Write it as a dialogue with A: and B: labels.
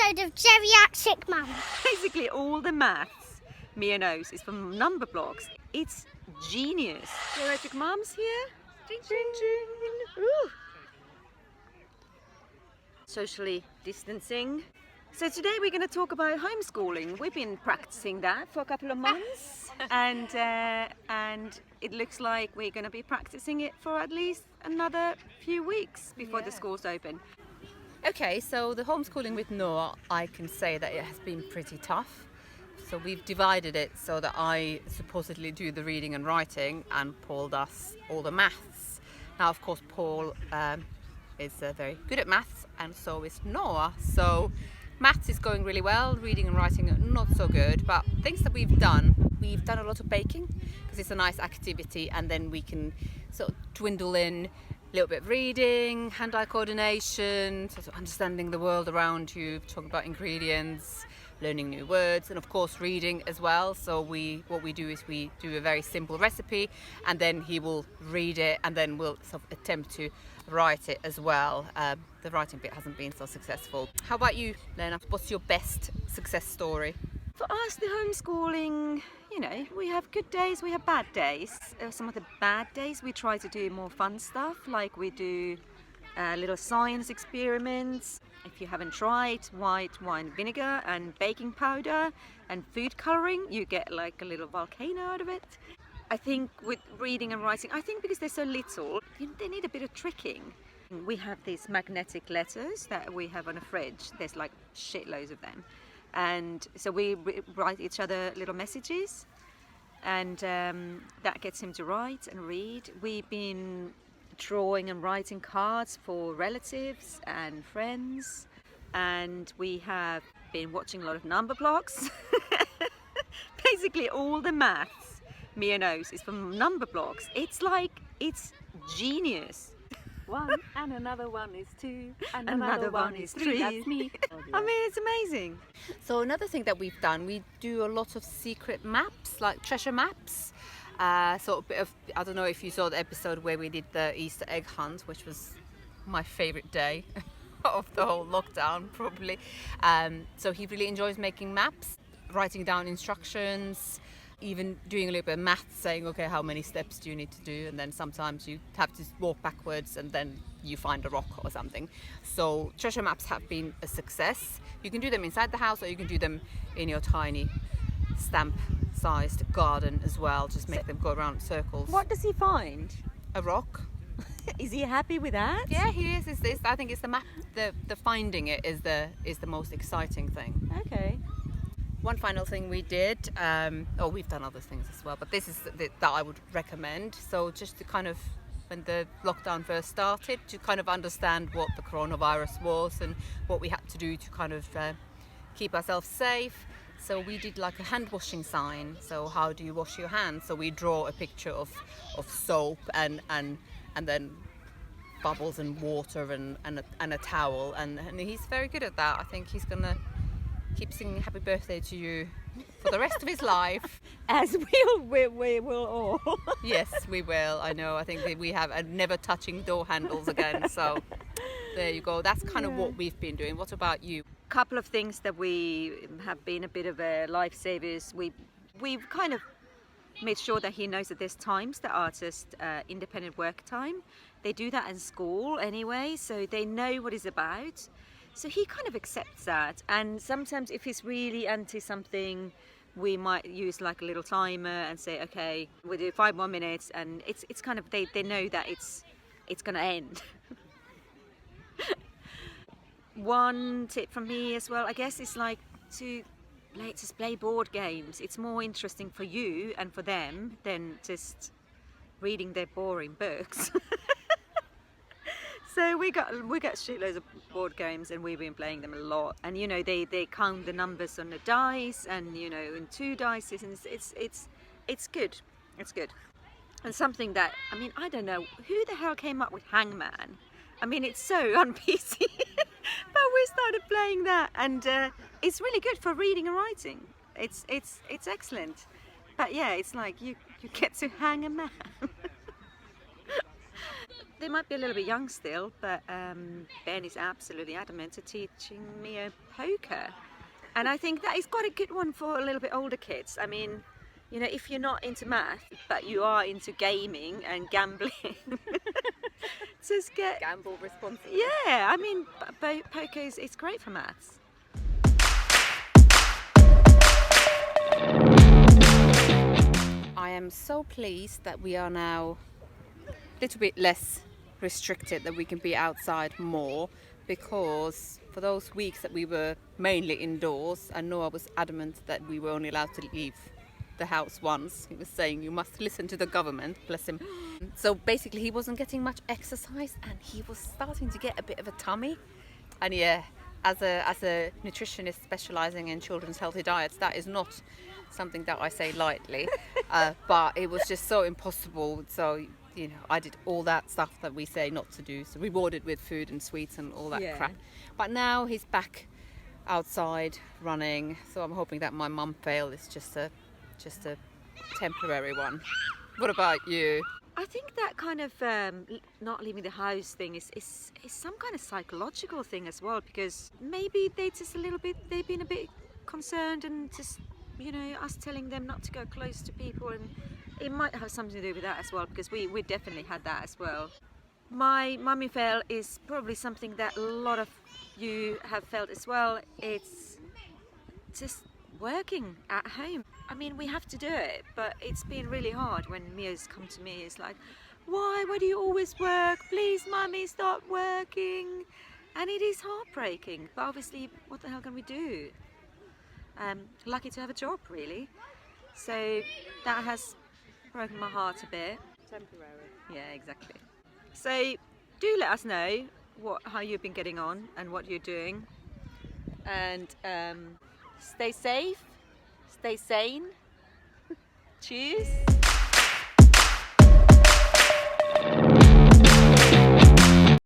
A: episode of Geriatric Mum.
B: Basically all the maths Mia knows is from Numberblocks. It's genius. Geriatric Mum's here. Ding, ding, ding. Ooh. Socially distancing. So today we're going to talk about homeschooling. We've been practicing that for a couple of months and it looks like we're going to be practicing it for at least another few weeks before the schools open.
C: Okay, so the homeschooling with Noah, I can say that it has been pretty tough. So we've divided it so that I supposedly do the reading and writing and Paul does all the maths. Now, of course, Paul is very good at maths and so is Noah. So maths is going really well, reading and writing not so good. But things that we've done a lot of baking because it's a nice activity, and then we can sort of dwindle in a little bit of reading, hand-eye coordination, sort of understanding the world around you, talking about ingredients, learning new words, and of course reading as well. So what we do is we do a very simple recipe and then he will read it and then we'll sort of attempt to write it as well. The writing bit hasn't been so successful. How about you, Lena? What's your best success story?
B: For us, the homeschooling, we have good days, we have bad days. Some of the bad days we try to do more fun stuff, like we do little science experiments. If you haven't tried white wine vinegar and baking powder and food coloring, you get like a little volcano out of it. I think with reading and writing, because they're so little, they need a bit of tricking. We have these magnetic letters that we have on a fridge. There's like shitloads of them. And so we write each other little messages, and that gets him to write and read. We've been drawing and writing cards for relatives and friends, and we have been watching a lot of Numberblocks. Basically all the maths Mia knows is from Numberblocks. It's genius.
D: One and another one is two and
B: Another one is three.
D: That's me.
B: It's amazing.
C: So another thing that we've done, we do a lot of secret maps, like treasure maps. Sort of bit of, I don't know if you saw the episode where we did the Easter egg hunt, which was my favourite day of the whole lockdown, probably. So he really enjoys making maps, writing down instructions, even doing a little bit of maths, saying, okay, how many steps do you need to do? And then sometimes you have to walk backwards and then you find a rock or something. So treasure maps have been a success. You can do them inside the house or you can do them in your tiny stamp-sized garden as well. Just make them go around circles.
B: What does he find?
C: A rock.
B: Is he happy with that?
C: Yeah, he is. I think it's the map. The finding it is the most exciting thing.
B: Okay.
C: One final thing we did, we've done other things as well, but this is that I would recommend. So just to kind of, when the lockdown first started, to kind of understand what the coronavirus was and what we had to do to kind of keep ourselves safe. So we did like a hand washing sign. So how do you wash your hands? So we draw a picture of soap and then bubbles and water and a towel, and he's very good at that. I think he's gonna keep singing happy birthday to you for the rest of his life.
B: As we will all.
C: Yes, we will. I know. I think that we have never touching door handles again. So there you go. That's kind of what we've been doing. What about you?
B: Couple of things that we have been a bit of a lifesavers. We've kind of made sure that he knows that there's times that are just independent work time. They do that in school anyway, so they know what it's about. So he kind of accepts that, and sometimes if he's really anti something, we might use like a little timer and say, okay, we'll do 5 more minutes, and it's kind of, they know that it's gonna end. One tip from me as well, I guess, is like to play board games. It's more interesting for you and for them than just reading their boring books. So we got shitloads of board games, and we've been playing them a lot. And they count the numbers on the dice, and in 2 dice, and it's good. It's good. And something that, I don't know who the hell came up with Hangman. It's so un-PC, but we started playing that, and it's really good for reading and writing. It's excellent. But yeah, it's like you get to hang a man. They might be a little bit young still, but Ben is absolutely adamant to teaching Mio poker. And I think that is quite a good one for a little bit older kids. I mean, you know, if you're not into math, but you are into gaming and gambling, just get...
C: Gamble responsibly.
B: Yeah, I mean, poker is it's great for maths.
C: I am so pleased that we are now a little bit less restricted, that we can be outside more, because for those weeks that we were mainly indoors, and Noah was adamant that we were only allowed to leave the house once. He was saying you must listen to the government, bless him. So basically he wasn't getting much exercise and he was starting to get a bit of a tummy. And yeah, as a nutritionist specialising in children's healthy diets, that is not something that I say lightly, but it was just so impossible. So, you know, I did all that stuff that we say not to do, so rewarded with food and sweets and all that crap. But now he's back outside running, so I'm hoping that my mum fail is just a temporary one. What about you?
B: I think that kind of not leaving the house thing is some kind of psychological thing as well, because maybe they've been a bit concerned, and just, you know, us telling them not to go close to people, and it might have something to do with that as well, because we definitely had that as well. My mummy fail is probably something that a lot of you have felt as well. It's just working at home. I mean, we have to do it, but it's been really hard when Mia's come to me. It's like, why do you always work? Please, mummy, stop working. And it is heartbreaking, but obviously, what the hell can we do? Lucky to have a job, really. So that has broken my heart a bit.
D: Temporary.
B: Yeah, exactly. So do let us know how you've been getting on and what you're doing. And stay safe, stay sane. Cheers.